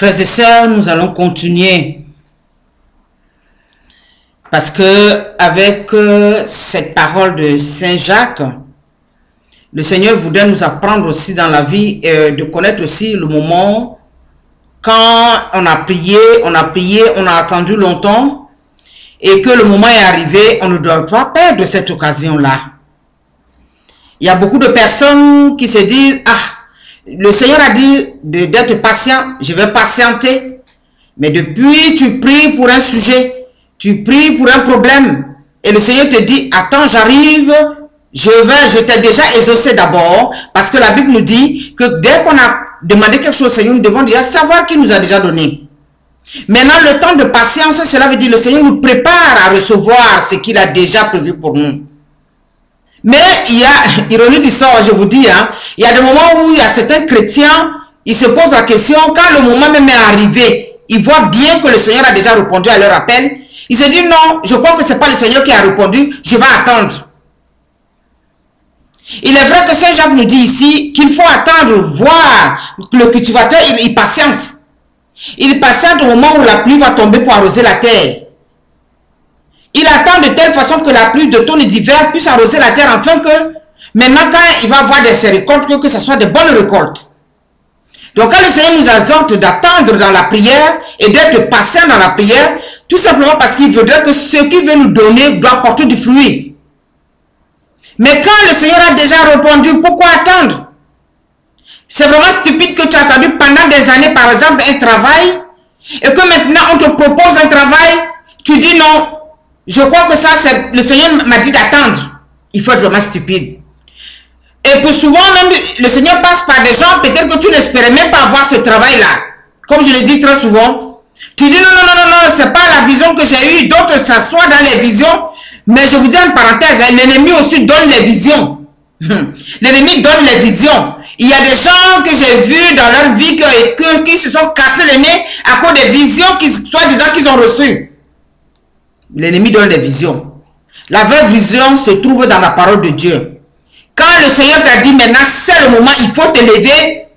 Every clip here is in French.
Frères et sœurs, nous allons continuer parce que avec cette parole de Saint Jacques, le Seigneur voudrait nous apprendre aussi dans la vie de connaître aussi le moment quand on a prié, on a attendu longtemps et que le moment est arrivé, on ne doit pas perdre cette occasion-là. Il y a beaucoup de personnes qui se disent « Ah, le Seigneur a dit d'être patient, je vais patienter. » Mais depuis, tu pries pour un sujet, tu pries pour un problème. Et le Seigneur te dit « Attends, j'arrive, je t'ai déjà exaucé d'abord. » Parce que la Bible nous dit que dès qu'on a demandé quelque chose au Seigneur, nous devons déjà savoir qu'il nous a déjà donné. Maintenant, le temps de patience, cela veut dire que le Seigneur nous prépare à recevoir ce qu'il a déjà prévu pour nous. Mais il y a, ironie du sort, je vous dis, hein, il y a des moments où il y a certains chrétiens, ils se posent la question, quand le moment même est arrivé, ils voient bien que le Seigneur a déjà répondu à leur appel. Ils se disent, non, je crois que ce n'est pas le Seigneur qui a répondu, je vais attendre. Il est vrai que Saint Jacques nous dit ici qu'il faut attendre, voir le cultivateur, il patiente. Il patiente au moment où la pluie va tomber pour arroser la terre. Il attend de telle façon que la pluie de ton d'hiver puisse arroser la terre afin que maintenant quand il va avoir ses récoltes, que ce soit de bonnes récoltes. Donc quand le Seigneur nous exhorte d'attendre dans la prière et d'être patient dans la prière, tout simplement parce qu'il voudrait que ce qu'il veut nous donner doit porter du fruit. Mais quand le Seigneur a déjà répondu, pourquoi attendre? C'est vraiment stupide que tu as attendu pendant des années, par exemple, un travail, et que maintenant on te propose un travail, tu dis non. Je crois que ça, le Seigneur m'a dit d'attendre. Il faut être vraiment stupide. Et puis souvent, même, le Seigneur passe par des gens, peut-être que tu n'espérais même pas avoir ce travail-là. Comme je le dis très souvent. Tu dis non, c'est pas la vision que j'ai eue. D'autres s'assoient dans les visions. Mais je vous dis en parenthèse, l'ennemi aussi donne les visions. L'ennemi donne les visions. Il y a des gens que j'ai vus dans leur vie qui se sont cassés le nez à cause des visions soi-disant qu'ils ont reçues. L'ennemi donne les visions. La vraie vision se trouve dans la parole de Dieu. Quand le Seigneur t'a dit maintenant, c'est le moment, il faut te lever.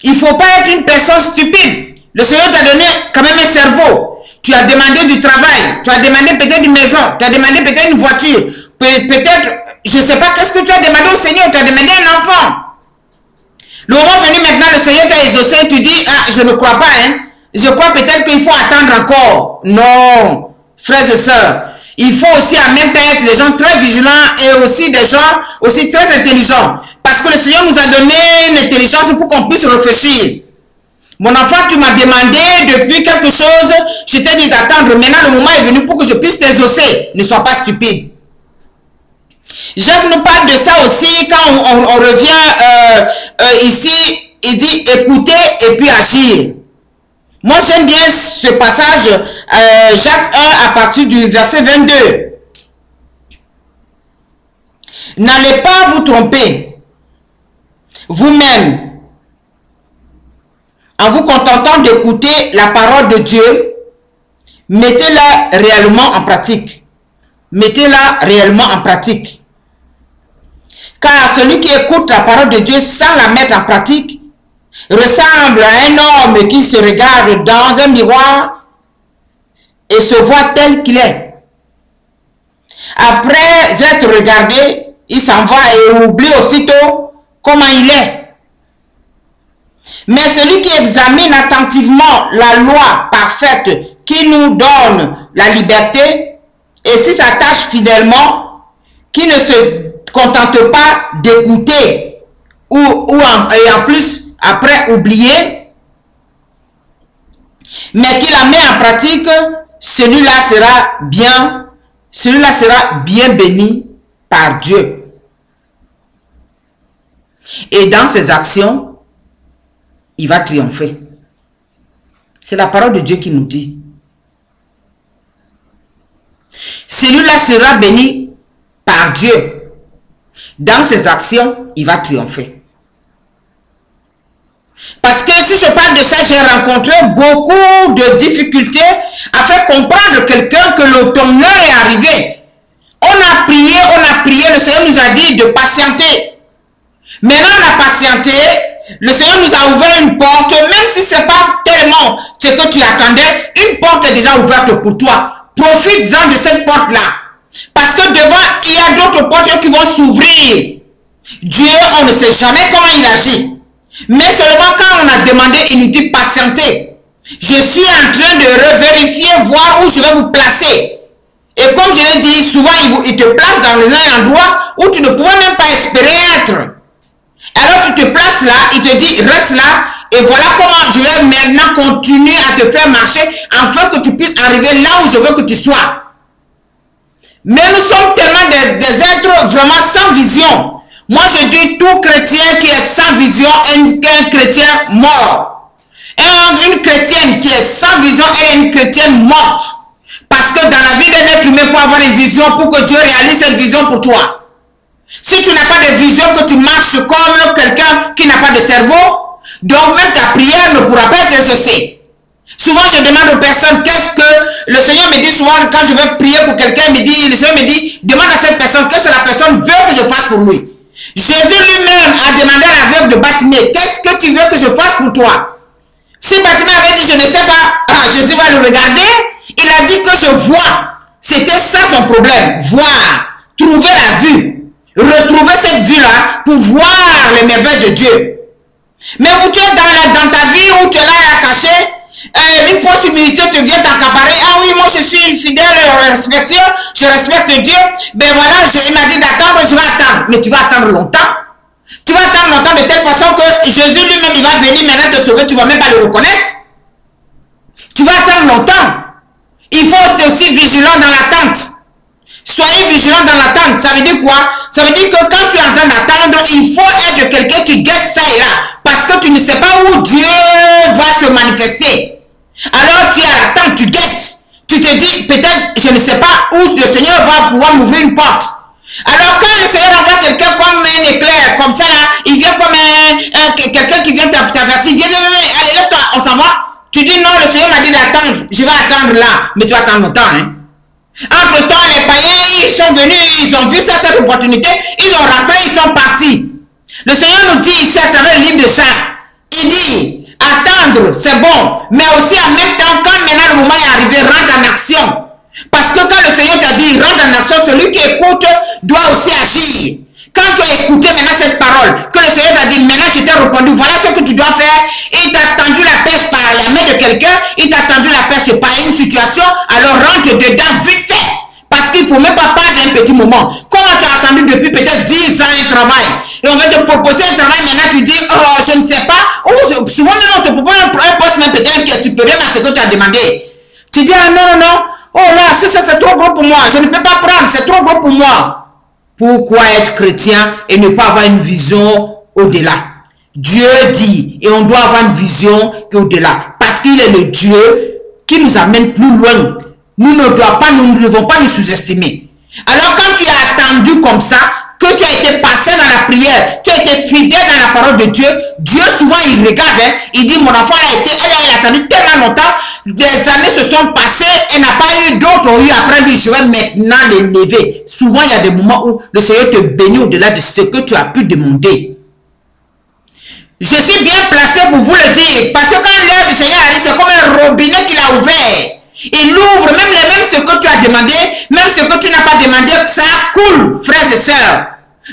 Il ne faut pas être une personne stupide. Le Seigneur t'a donné quand même un cerveau. Tu as demandé du travail. Tu as demandé peut-être une maison. Tu as demandé peut-être une voiture. Peut-être, je ne sais pas, qu'est-ce que tu as demandé au Seigneur. Tu as demandé un enfant. Le moment venu maintenant, le Seigneur t'a exaucé. Tu dis, ah, je ne crois pas. Hein. Je crois peut-être qu'il faut attendre encore. Non. Frères et sœurs, il faut aussi en même temps être des gens très vigilants et aussi des gens aussi très intelligents. Parce que le Seigneur nous a donné une intelligence pour qu'on puisse réfléchir. Mon enfant, tu m'as demandé depuis quelque chose, je t'ai dit d'attendre. Maintenant, le moment est venu pour que je puisse t'exaucer. Ne sois pas stupide. Jacques nous parle de ça aussi quand on revient ici. Il dit écouter et puis agir. Moi, j'aime bien ce passage, Jacques 1, à partir du verset 22. N'allez pas vous tromper, vous-même, en vous contentant d'écouter la parole de Dieu, mettez-la réellement en pratique. Mettez-la réellement en pratique. Car celui qui écoute la parole de Dieu sans la mettre en pratique, ressemble à un homme qui se regarde dans un miroir et se voit tel qu'il est. Après être regardé, il s'en va et oublie aussitôt comment il est. Mais celui qui examine attentivement la loi parfaite qui nous donne la liberté et s'y s'attache fidèlement, qui ne se contente pas d'écouter et en plus après oublier, mais qui la met en pratique, celui-là sera bien béni par Dieu. Et dans ses actions, il va triompher. C'est la parole de Dieu qui nous dit. Celui-là sera béni par Dieu. Dans ses actions, il va triompher. Parce que si je parle de ça, j'ai rencontré beaucoup de difficultés à faire comprendre à quelqu'un que le tourneur est arrivé. On a prié, le Seigneur nous a dit de patienter. Maintenant, on a patienté, le Seigneur nous a ouvert une porte, même si ce n'est pas tellement ce que tu attendais, une porte est déjà ouverte pour toi. Profites-en de cette porte-là. Parce que devant, il y a d'autres portes qui vont s'ouvrir. Dieu, on ne sait jamais comment il agit. Mais seulement quand on a demandé, il nous dit patienter. Je suis en train de vérifier, voir où je vais vous placer. Et comme je l'ai dit, souvent il te place dans un endroit où tu ne pouvais même pas espérer être. Alors tu te places là, il te dit reste là. Et voilà comment je vais maintenant continuer à te faire marcher afin que tu puisses arriver là où je veux que tu sois. Mais nous sommes tellement des êtres vraiment sans vision. Moi je dis tout chrétien qui est sans vision est un chrétien mort. Une chrétienne qui est sans vision est une chrétienne morte. Parce que dans la vie d'un être humain, il faut avoir une vision pour que Dieu réalise cette vision pour toi. Si tu n'as pas de vision, que tu marches comme quelqu'un qui n'a pas de cerveau, donc même ta prière ne pourra pas être exaucée. Souvent, je demande aux personnes, qu'est-ce que le Seigneur me dit souvent quand je vais prier pour quelqu'un, le Seigneur me dit, demande à cette personne, qu'est-ce que la personne veut que je fasse pour lui. Jésus lui-même a demandé à l'aveugle de Bartimée, qu'est-ce que tu veux que je fasse pour toi? Si Bartimée avait dit, je ne sais pas, Jésus va le regarder, il a dit que je vois. C'était ça son problème, voir, trouver la vue, retrouver cette vue-là pour voir les merveilles de Dieu. Mais où tu es dans ta vie où tu es là à cacher, une fausse humilité te vient t'accaparer. Ah oui, moi je suis fidèle, respectueux, je respecte Dieu. Ben voilà, il m'a dit d'attendre, je vais attendre. Mais tu vas attendre longtemps. Tu vas attendre longtemps de telle façon que Jésus lui-même, il va venir maintenant te sauver, tu ne vas même pas le reconnaître. Tu vas attendre longtemps. Il faut être aussi vigilant dans l'attente. Soyez vigilant dans l'attente. Ça veut dire quoi? Ça veut dire que quand tu es en train d'attendre, il faut être quelqu'un qui guette ça et là. Parce que tu ne sais pas où Dieu va se manifester. Alors tu es à l'attente, tu guettes. Tu te dis, peut-être, je ne sais pas où le Seigneur va pouvoir m'ouvrir une porte. Alors quand le Seigneur envoie quelqu'un comme un éclair, comme ça là, il vient comme quelqu'un qui vient t'avertir, viens, allez, lève-toi, on s'en va. Tu dis non, le Seigneur m'a dit d'attendre, je vais attendre là, mais tu vas attendre longtemps. Hein? Entre-temps, les païens, ils sont venus, ils ont vu cette opportunité, ils ont rappelé, ils sont partis. Le Seigneur nous dit ici à travers le livre de Jacques, il dit, attendre, c'est bon, mais aussi en même temps, quand maintenant le moment est arrivé, rentre en action. Parce que quand le Seigneur t'a dit, rentre en action, celui qui écoute doit aussi agir. Quand tu as écouté maintenant cette parole, que le Seigneur t'a dit, maintenant je t'ai répondu, voilà ce que tu dois faire. Il t'a tendu la perche par la main de quelqu'un, il t'a tendu la perche par une situation, alors rentre dedans vite fait. Parce qu'il ne faut même pas perdre un petit moment. Comment tu as attendu depuis peut-être 10 ans un travail, et on va te proposer un travail, maintenant tu dis, oh je ne sais pas, ou souvent même on te propose un poste même peut-être qui est supérieur à ce que tu as demandé. Tu dis, ah non, non, non, oh là, ça c'est trop gros pour moi, je ne peux pas prendre, c'est trop gros pour moi. Pourquoi être chrétien et ne pas avoir une vision au-delà? Dieu dit, et on doit avoir une vision au-delà, parce qu'il est le Dieu qui nous amène plus loin. Nous ne devons pas nous sous-estimer. Alors quand tu as attendu comme ça, que tu as été patient dans la prière, tu as été fidèle dans la parole de Dieu, Dieu souvent il regarde, hein, il dit mon enfant elle a attendu tellement longtemps, des années se sont passées, elle n'a pas eu d'autres ont eu après lui, je vais maintenant l'élever. Souvent il y a des moments où le Seigneur te bénit au-delà de ce que tu as pu demander. Je suis bien placé pour vous le dire, parce que quand l'heure du Seigneur arrive, c'est comme un robinet qu'il a ouvert. Il ouvre, même ce que tu as demandé, même ce que tu n'as pas demandé, ça coule, frères et sœurs.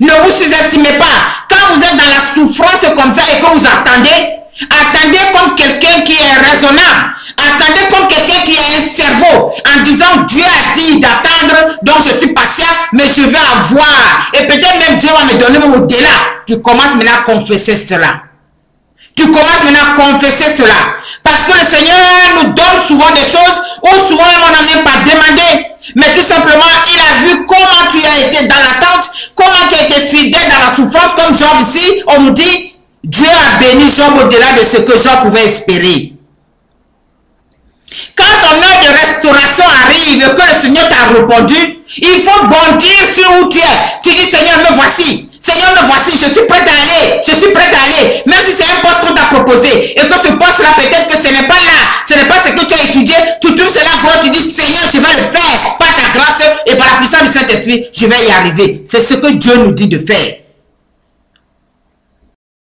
Ne vous sous-estimez pas. Quand vous êtes dans la souffrance comme ça et que vous attendez, attendez comme quelqu'un qui est raisonnable. Attendez comme quelqu'un qui a un cerveau en disant Dieu a dit d'attendre, donc je suis patient, mais je vais avoir. Et peut-être même Dieu va me donner mon au-delà. Tu commences maintenant à confesser cela. Tu commences maintenant à confesser cela. Parce que le Seigneur nous donne souvent des choses où souvent on n'a même pas demandé. Mais tout simplement, il a vu comment tu as été dans l'attente, comment tu as été fidèle dans la souffrance. Comme Job ici, on nous dit, Dieu a béni Job au-delà de ce que Job pouvait espérer. Quand ton heure de restauration arrive, que le Seigneur t'a répondu, il faut bondir sur où tu es. Tu dis, Seigneur, me voici. Seigneur, me voici, je suis prêt à aller, je suis prêt à aller. Même si c'est un poste qu'on t'a proposé et que ce poste-là, peut-être que ce n'est pas là, ce n'est pas ce que tu as étudié, tu trouves cela gros, tu dis, Seigneur, je vais le faire par ta grâce et par la puissance du Saint-Esprit, je vais y arriver. C'est ce que Dieu nous dit de faire.